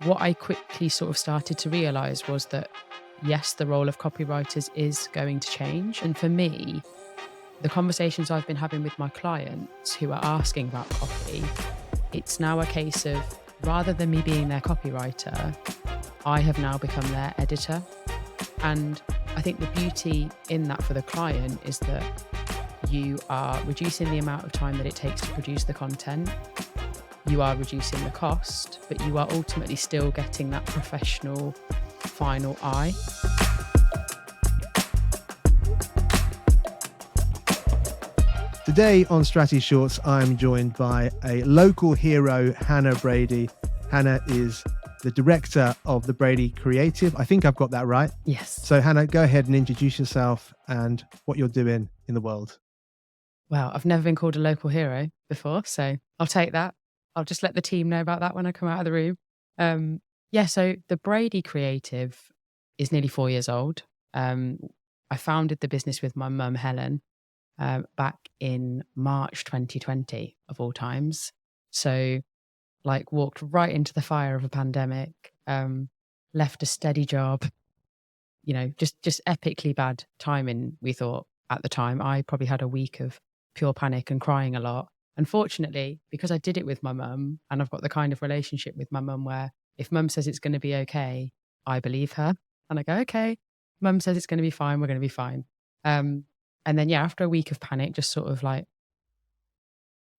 what I quickly sort of started to realize was that, yes, the role of copywriters is going to change. And for me, the conversations I've been having with my clients who are asking about copy, it's now a case of rather than me being their copywriter, I have now become their editor. And I think the beauty in that for the client is that you are reducing the amount of time that it takes to produce the content. You are reducing the cost, but you are ultimately still getting that professional final eye. Today on Strategy Shorts, I'm joined by a local hero, Hannah Brady. Hannah is the director of the Brady Creative. I think I've got that right. Yes. So Hannah, go ahead and introduce yourself and what you're doing in the world. Well, I've never been called a local hero before, so I'll take that. I'll just let the team know about that when I come out of the room. So the Brady Creative is nearly 4 years old. I founded the business with my mum, Helen, back in March 2020, of all times. So, walked right into the fire of a pandemic, left a steady job, just epically bad timing, we thought at the time. I probably had a week of pure panic and crying a lot. Unfortunately, because I did it with my mum and I've got the kind of relationship with my mum where if mum says it's going to be okay, I believe her. And I go, okay, mum says it's going to be fine, we're going to be fine. And then, after a week of panic, just sort of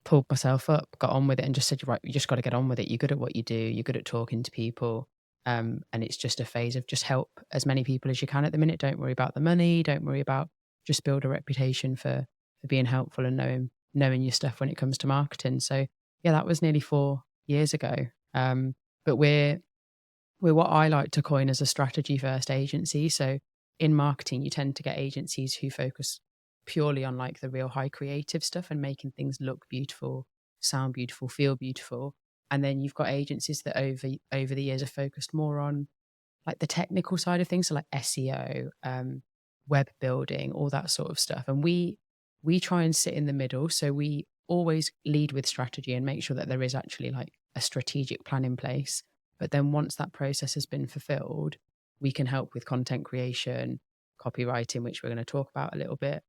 pulled myself up, got on with it and just said, right, you just got to get on with it. You're good at what you do. You're good at talking to people. And it's just a phase of just help as many people as you can at the minute. Don't worry about the money. Don't worry about, just build a reputation for being helpful and knowing your stuff when it comes to marketing. So that was nearly 4 years ago. But we're what I like to coin as a strategy first agency. So in marketing, you tend to get agencies who focus purely on the real high creative stuff and making things look beautiful, sound beautiful, feel beautiful. And then you've got agencies that over the years are focused more on the technical side of things, so SEO, web building, all that sort of stuff. And we try and sit in the middle. So we always lead with strategy and make sure that there is actually a strategic plan in place. But then once that process has been fulfilled, we can help with content creation, copywriting, which we're going to talk about a little bit,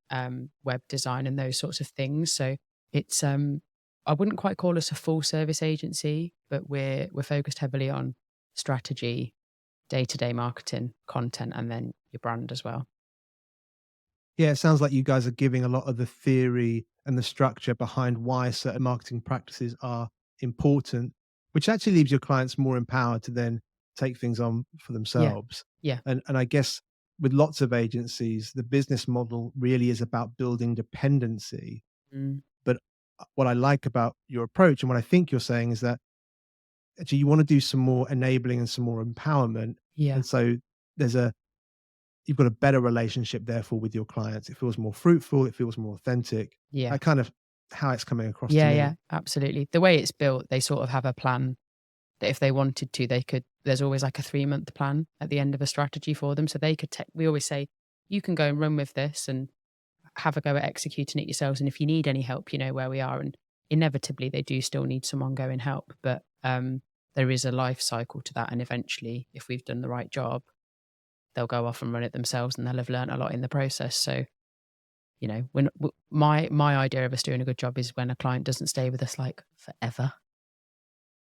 web design and those sorts of things. So it's I wouldn't quite call us a full service agency, but we're focused heavily on strategy, day-to-day marketing, content, and then your brand as well. Yeah, it sounds like you guys are giving a lot of the theory and the structure behind why certain marketing practices are important, which actually leaves your clients more empowered to then take things on for Yeah. themselves. Yeah. And I guess with lots of agencies, the business model really is about building dependency. Mm. But what I like about your approach and what I think you're saying is that actually you want to do some more enabling and some more empowerment. Yeah. And so there's a you've got a better relationship therefore with your clients. It feels more fruitful, it feels more authentic. Yeah. That kind of how it's coming across to Yeah, me. yeah, absolutely. The way it's built, they sort of have a plan that if they wanted to, they could. There's always a 3-month plan at the end of a strategy for them. So they could take, we always say, you can go and run with this and have a go at executing it yourselves. And if you need any help, you know where we are. And inevitably, they do still need some ongoing help. But there is a life cycle to that. And eventually, if we've done the right job, they'll go off and run it themselves and they'll have learned a lot in the process. So, my idea of us doing a good job is when a client doesn't stay with us forever.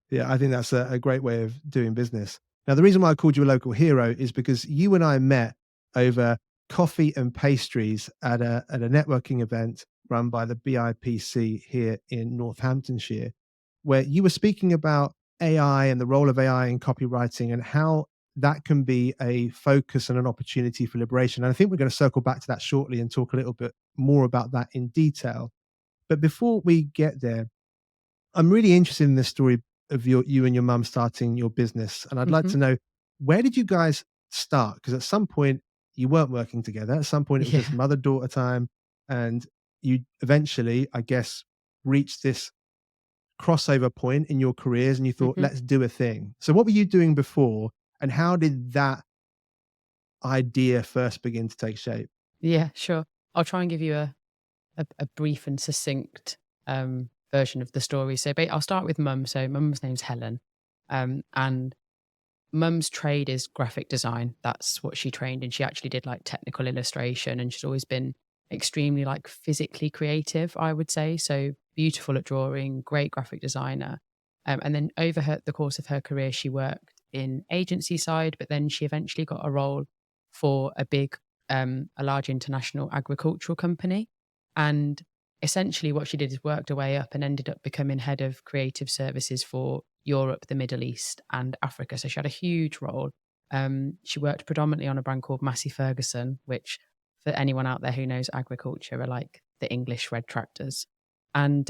Yeah, I think that's a great way of doing business. Now, the reason why I called you a local hero is because you and I met over coffee and pastries at a networking event run by the BIPC here in Northamptonshire, where you were speaking about AI and the role of AI in copywriting and how that can be a focus and an opportunity for liberation. And I think we're going to circle back to that shortly and talk a little bit more about that in detail. But before we get there, I'm really interested in this story of you and your mum starting your business, and I'd like Hmm. to know, where did you guys start? Because at some point you weren't working together. At some point it was just Yeah. mother-daughter time, and you eventually, I guess, reached this crossover point in your careers and you thought, Hmm. "Let's do a thing." So what were you doing before, and how did that idea first begin to take shape? Yeah, sure. I'll try and give you a brief and succinct version of the story. So I'll start with mum. So mum's name's Helen. And mum's trade is graphic design. That's what she trained in. She actually did like technical illustration, and she's always been extremely like physically creative, I would say. So beautiful at drawing, great graphic designer. And then over the course of her career, she worked in agency side, but then she eventually got a role for a large international agricultural company. And essentially what she did is worked her way up and ended up becoming head of creative services for Europe, the Middle East, and Africa. So she had a huge role. She worked predominantly on a brand called Massey Ferguson, which for anyone out there who knows agriculture are like the English red tractors. And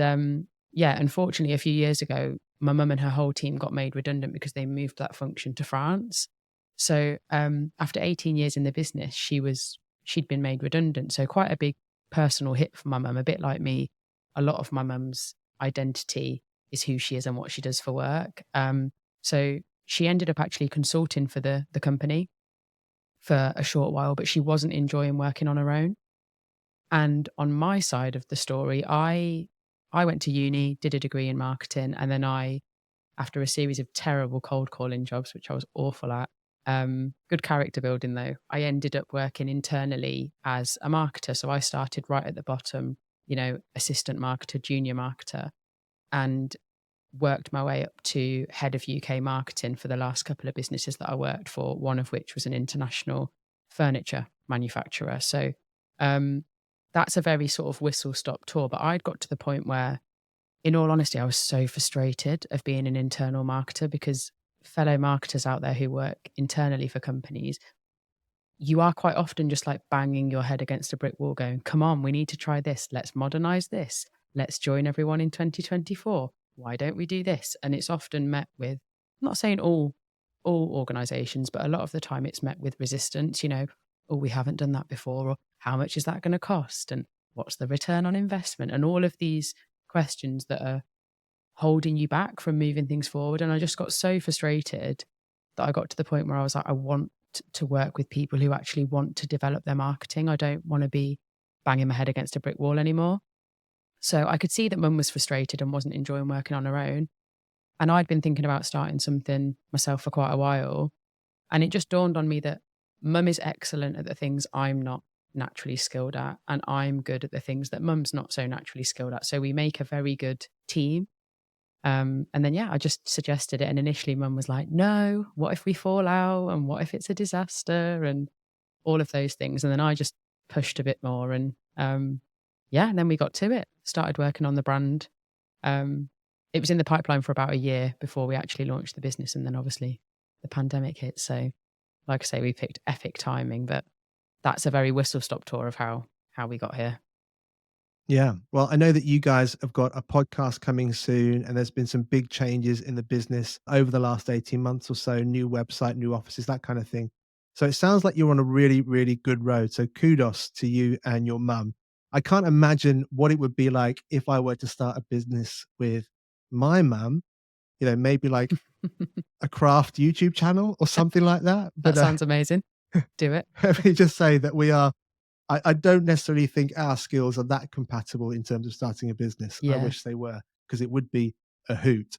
yeah, unfortunately, a few years ago, my mum and her whole team got made redundant because they moved that function to France. So after 18 years in the business, she'd been made redundant. So quite a big personal hit for my mum. A bit like me, a lot of my mum's identity is who she is and what she does for work. So she ended up actually consulting for the company for a short while, but she wasn't enjoying working on her own. And on my side of the story, I went to uni, did a degree in marketing, and then after a series of terrible cold calling jobs, which I was awful at, good character building though, I ended up working internally as a marketer. So I started right at the bottom, assistant marketer, junior marketer, and worked my way up to head of UK marketing for the last couple of businesses that I worked for, one of which was an international furniture manufacturer. So um, that's a very sort of whistle stop tour. But I'd got to the point where, in all honesty, I was so frustrated of being an internal marketer because fellow marketers out there who work internally for companies, you are quite often just like banging your head against a brick wall going, come on, we need to try this. Let's modernize this. Let's join everyone in 2024. Why don't we do this? And it's often met with, I'm not saying all organizations, but a lot of the time it's met with resistance, oh, we haven't done that before, or how much is that going to cost? And what's the return on investment? And all of these questions that are holding you back from moving things forward. And I just got so frustrated that I got to the point where I was like, I want to work with people who actually want to develop their marketing. I don't want to be banging my head against a brick wall anymore. So I could see that mum was frustrated and wasn't enjoying working on her own. And I'd been thinking about starting something myself for quite a while. And it just dawned on me that mum is excellent at the things I'm not naturally skilled at. And I'm good at the things that mum's not so naturally skilled at. So we make a very good team. And then, yeah, I just suggested it. And initially, mum was like, no, what if we fall out? And what if it's a disaster? And all of those things. And then I just pushed a bit more. And yeah, and then we got to it, started working on the brand. Um, it was in the pipeline for about a year before we actually launched the business. And then obviously the pandemic hit. So, like I say, we picked epic timing, but that's a very whistle stop tour of how we got here. Yeah. Well, I know that you guys have got a podcast coming soon, and there's been some big changes in the business over the last 18 months or so, new website, new offices, that kind of thing. So it sounds like you're on a really, really good road. So kudos to you and your mum. I can't imagine what it would be like if I were to start a business with my mum, maybe like a craft YouTube channel or something like that. That But sounds amazing. Do it. let me just say that I don't necessarily think our skills are that compatible in terms of starting a business. I Yeah. wish they were, because it would be a hoot.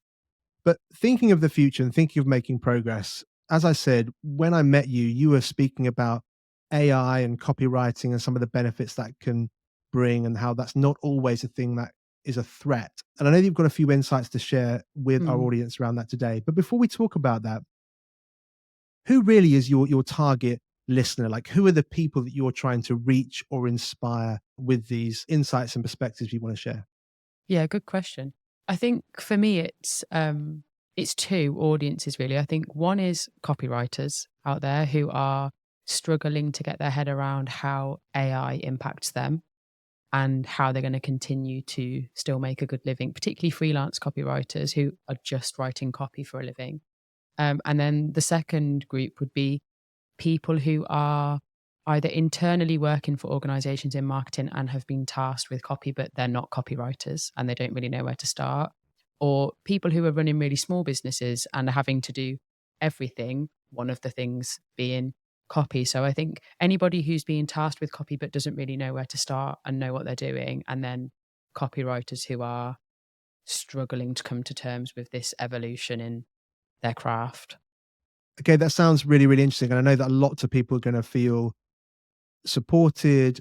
But thinking of the future and thinking of making progress, as I said, when I met you, you were speaking about AI and copywriting and some of the benefits that can bring and how that's not always a thing that is a threat. And I know you've got a few insights to share with our Mm. audience around that today. But before we talk about that, who really is your target listener? Like, who are the people that you're trying to reach or inspire with these insights and perspectives you want to share? Yeah, good question. I think for me it's two audiences really. I think one is copywriters out there who are struggling to get their head around how AI impacts them and how they're going to continue to still make a good living, particularly freelance copywriters who are just writing copy for a living. And then the second group would be people who are either internally working for organizations in marketing and have been tasked with copy, but they're not copywriters and they don't really know where to start, or people who are running really small businesses and are having to do everything, one of the things being copy. So I think anybody who's being tasked with copy but doesn't really know where to start and know what they're doing, and then copywriters who are struggling to come to terms with this evolution in their craft. Okay, that sounds really, really interesting. And I know that lots of people are going to feel supported,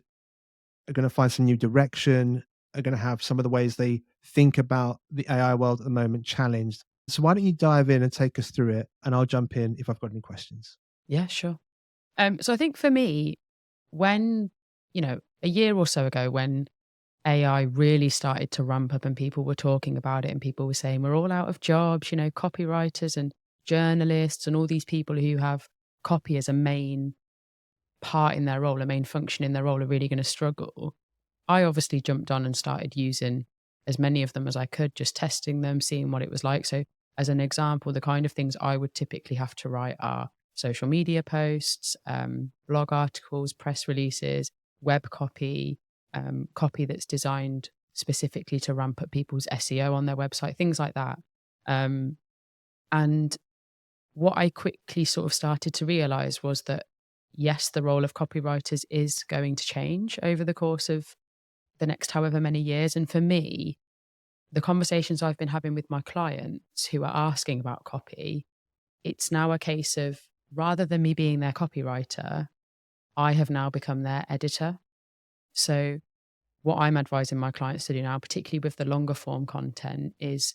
are going to find some new direction, are going to have some of the ways they think about the AI world at the moment challenged. So why don't you dive in and take us through it? And I'll jump in if I've got any questions. Yeah, sure. So I think for me, when, a year or so ago, when AI really started to ramp up and people were talking about it and people were saying, we're all out of jobs, copywriters and journalists and all these people who have copy as a main part in their role, a main function in their role, are really going to struggle. I obviously jumped on and started using as many of them as I could, just testing them, seeing what it was like. So, as an example, the kind of things I would typically have to write are social media posts, blog articles, press releases, web copy, copy that's designed specifically to ramp up people's SEO on their website, things like that. Um, and what I quickly sort of started to realize was that, yes, the role of copywriters is going to change over the course of the next however many years. And for me, the conversations I've been having with my clients who are asking about copy, it's now a case of, rather than me being their copywriter, I have now become their editor. So, what I'm advising my clients to do now, particularly with the longer form content, is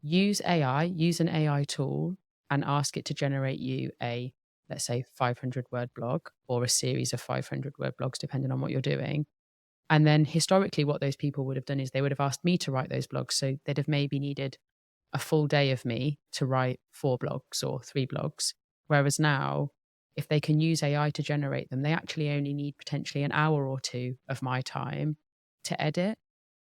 use AI, use an AI tool and ask it to generate you a, let's say, 500-word blog or a series of 500-word blogs, depending on what you're doing. And then historically, what those people would have done is they would have asked me to write those blogs. So they'd have maybe needed a full day of me to write 4 blogs or 3 blogs. Whereas now, if they can use AI to generate them, they actually only need potentially an hour or two of my time to edit.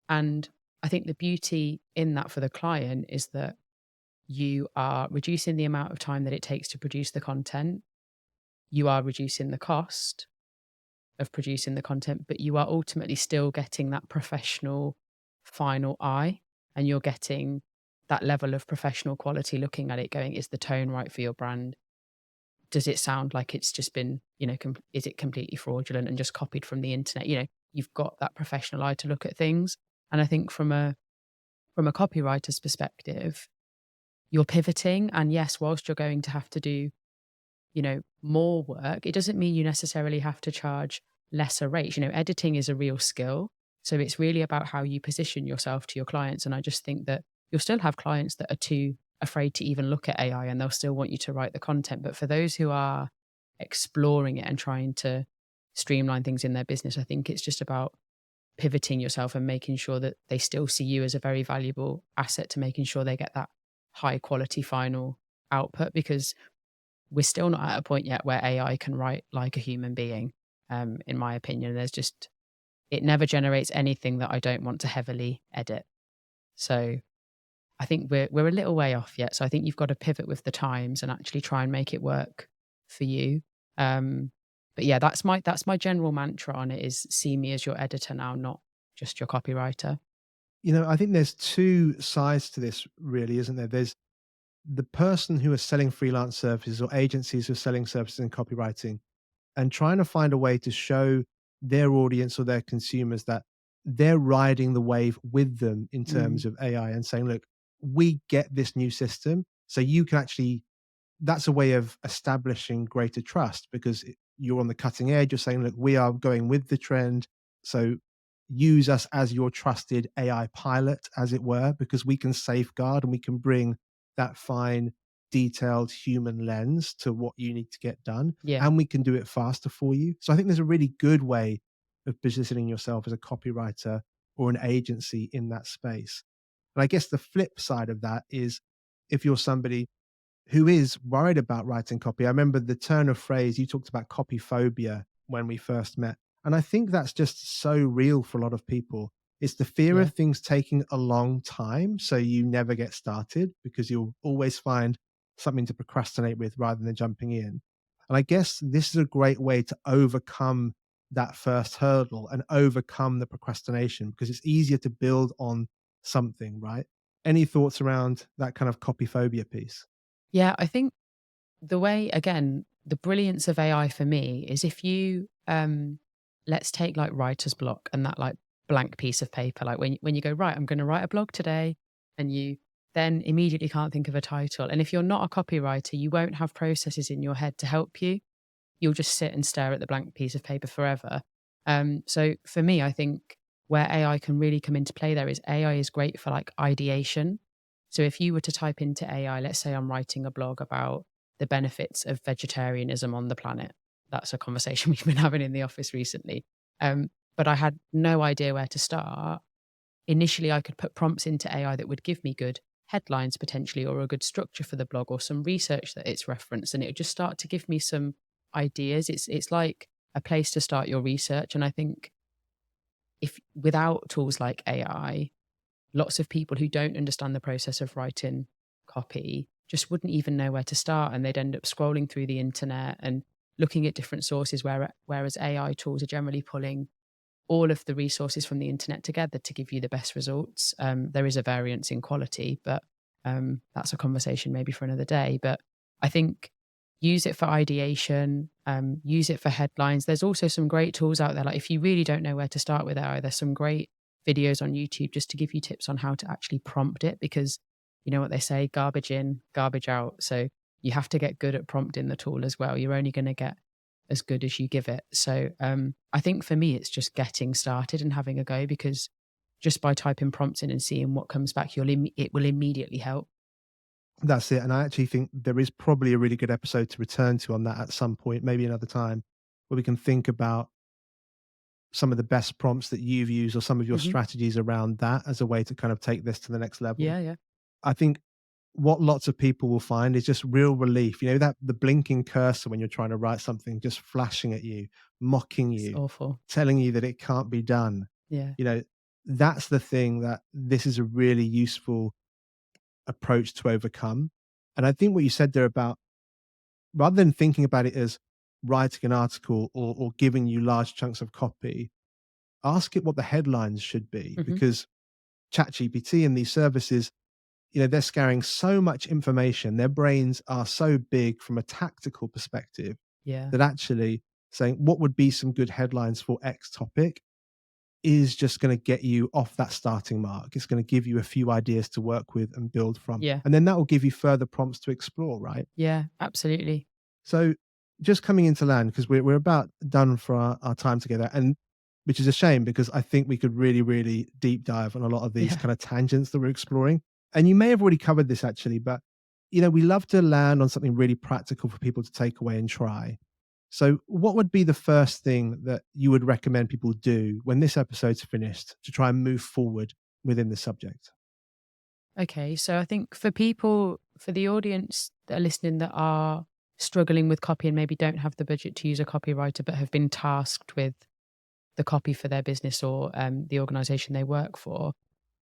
And I think the beauty in that for the client is that you are reducing the amount of time that it takes to produce the content. You are reducing the cost of producing the content, but you are ultimately still getting that professional final eye, and you're getting that level of professional quality looking at it going, is the tone right for your brand? Does it sound like it's just been, is it completely fraudulent and just copied from the internet? You've got that professional eye to look at things. And I think from a copywriter's perspective, you're pivoting. And yes, whilst you're going to have to do, more work, it doesn't mean you necessarily have to charge lesser rates. Editing is a real skill. So it's really about how you position yourself to your clients. And I just think that you'll still have clients that are too afraid to even look at AI and they'll still want you to write the content. But for those who are exploring it and trying to streamline things in their business, I think it's just about pivoting yourself and making sure that they still see you as a very valuable asset to making sure they get that high quality final output, because we're still not at a point yet where AI can write like a human being. In my opinion, it never generates anything that I don't want to heavily edit. So I think we're a little way off yet. So I think you've got to pivot with the times and actually try and make it work for you. Um, but yeah, that's my general mantra on it, is see me as your editor now, not just your copywriter. I think there's two sides to this, really, isn't there? There's the person who is selling freelance services or agencies who are selling services in copywriting and trying to find a way to show their audience or their consumers that they're riding the wave with them in Mm, terms of AI and saying, look, we get this new system. So you can actually, that's a way of establishing greater trust because you're on the cutting edge. You're saying, look, we are going with the trend. So use us as your trusted AI pilot, as it were, because we can safeguard and we can bring that fine, detailed human lens to what you need to get done. yeah. And we can do it faster for you. So I think there's a really good way of positioning yourself as a copywriter or an agency in that space. And I guess the flip side of that is if you're somebody who is worried about writing copy. I remember the turn of phrase you talked about, copy phobia, when we first met. And I think that's just so real for a lot of people. It's the fear Yeah. of things taking a long time. So you never get started because you'll always find something to procrastinate with rather than jumping in. And I guess this is a great way to overcome that first hurdle and overcome the procrastination because it's easier to build on something, right? Any thoughts around that kind of copy phobia piece? Yeah. I think the way, again, the brilliance of AI for me is if you, let's take like writer's block and that like blank piece of paper, like when you go, right, I'm going to write a blog today, and you then immediately can't think of a title. And if you're not a copywriter, you won't have processes in your head to help you. You'll just sit and stare at the blank piece of paper forever. So for me, I think where AI can really come into play there is AI is great for like ideation. So if you were to type into AI, let's say I'm writing a blog about the benefits of vegetarianism on the planet. That's a conversation we've been having in the office recently. But I had no idea where to start. Initially, I could put prompts into AI that would give me good headlines potentially, or a good structure for the blog, or some research that it's referenced, and it would just start to give me some ideas. It's like a place to start your research. And I think if without tools like AI, lots of people who don't understand the process of writing copy just wouldn't even know where to start, and they'd end up scrolling through the internet and looking at different sources, whereas AI tools are generally pulling all of the resources from the internet together to give you the best results. There is a variance in quality, but that's a conversation maybe for another day. But I think use it for ideation, use it for headlines. There's also some great tools out there. Like if you really don't know where to start with AI, there's some great videos on YouTube just to give you tips on how to actually prompt it, because you know what they say, garbage in, garbage out. So you have to get good at prompting the tool as well. You're only going to get as good as you give it. So I think for me, it's just getting started and having a go, because just by typing prompts in and seeing what comes back, it will immediately help. That's it. And I actually think there is probably a really good episode to return to on that at some point, maybe another time, where we can think about some of the best prompts that you've used or some of your Hmm. strategies around that as a way to kind of take this to the next level. Yeah, yeah, I think what lots of people will find is just real relief. You know, that the blinking cursor when you're trying to write something, just flashing at you, mocking it's you, awful. telling you that it can't be done. Yeah. You know, that's the thing that this is a really useful approach to overcome. And I think what you said there about rather than thinking about it as writing an article or giving you large chunks of copy, ask it what the headlines should be, Hmm. because ChatGPT and these services, you know, they're scanning so much information. Their brains are so big from a tactical perspective Yeah. that actually saying what would be some good headlines for X topic is just going to get you off that starting mark. It's going to give you a few ideas to work with and build from. Yeah. And then that will give you further prompts to explore, right? Yeah. Absolutely. So just coming into land, because we're about done for our time together, and which is a shame because I think we could really, really deep dive on a lot of these Yeah. kind of tangents that we're exploring. And you may have already covered this actually, but you know, we love to land on something really practical for people to take away and try. So what would be the first thing that you would recommend people do when this episode's finished to try and move forward within the subject? Okay. So I think for people, for the audience that are listening that are struggling with copy and maybe don't have the budget to use a copywriter, but have been tasked with the copy for their business or the organization they work for,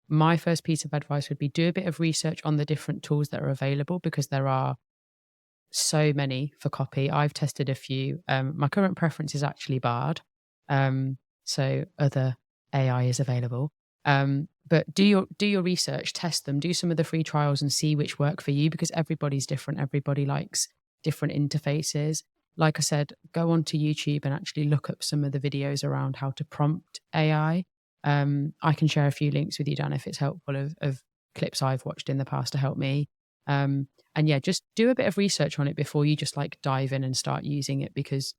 my first piece of advice would be do a bit of research on the different tools that are available, because there are so many for copy. I've tested a few. My current preference is actually Bard. So other AI is available. But do your research, test them, do some of the free trials and see which work for you, because everybody's different. Everybody likes different interfaces. Like I said, go onto YouTube and actually look up some of the videos around how to prompt AI. I can share a few links with you, Dan, if it's helpful, of clips I've watched in the past to help me. And yeah, just do a bit of research on it before you just like dive in and start using it, because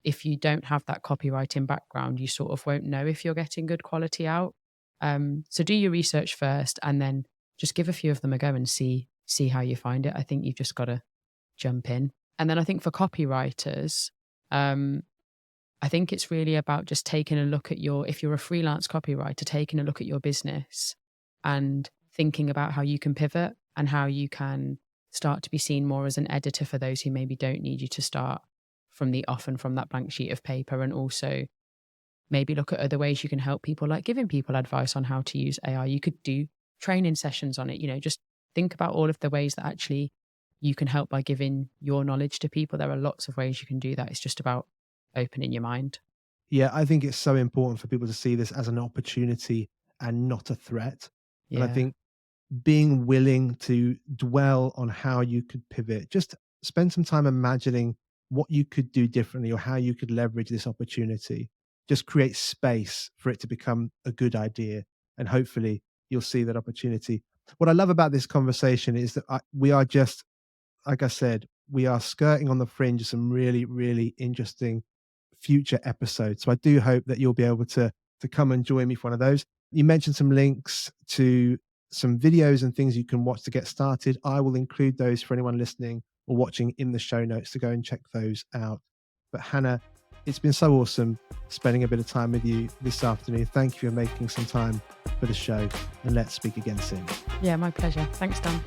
if you don't have that copywriting background, you sort of won't know if you're getting good quality out. So do your research first, and then just give a few of them a go and see how you find it. I think you've just got to jump in. And then I think for copywriters, um, I think it's really about just taking a look at if you're a freelance copywriter, taking a look at your business and thinking about how you can pivot and how you can start to be seen more as an editor for those who maybe don't need you to start from the off and from that blank sheet of paper. And also maybe look at other ways you can help people, like giving people advice on how to use AI. You could do training sessions on it, just think about all of the ways that actually you can help by giving your knowledge to people. There are lots of ways you can do that. It's just about opening your mind. Yeah, I think it's so important for people to see this as an opportunity and not a threat. And I Yeah. think being willing to dwell on how you could pivot, just spend some time imagining what you could do differently or how you could leverage this opportunity. Just create space for it to become a good idea. And hopefully you'll see that opportunity. What I love about this conversation is that we are just, like I said, we are skirting on the fringe of some really, really interesting future episodes. So I do hope that you'll be able to come and join me for one of those. You mentioned some links to some videos and things you can watch to get started. I will include those for anyone listening or watching in the show notes to go and check those out. But Hannah, it's been so awesome spending a bit of time with you this afternoon. Thank you for making some time for the show, and let's speak again soon. Yeah, my pleasure. Thanks, Dan.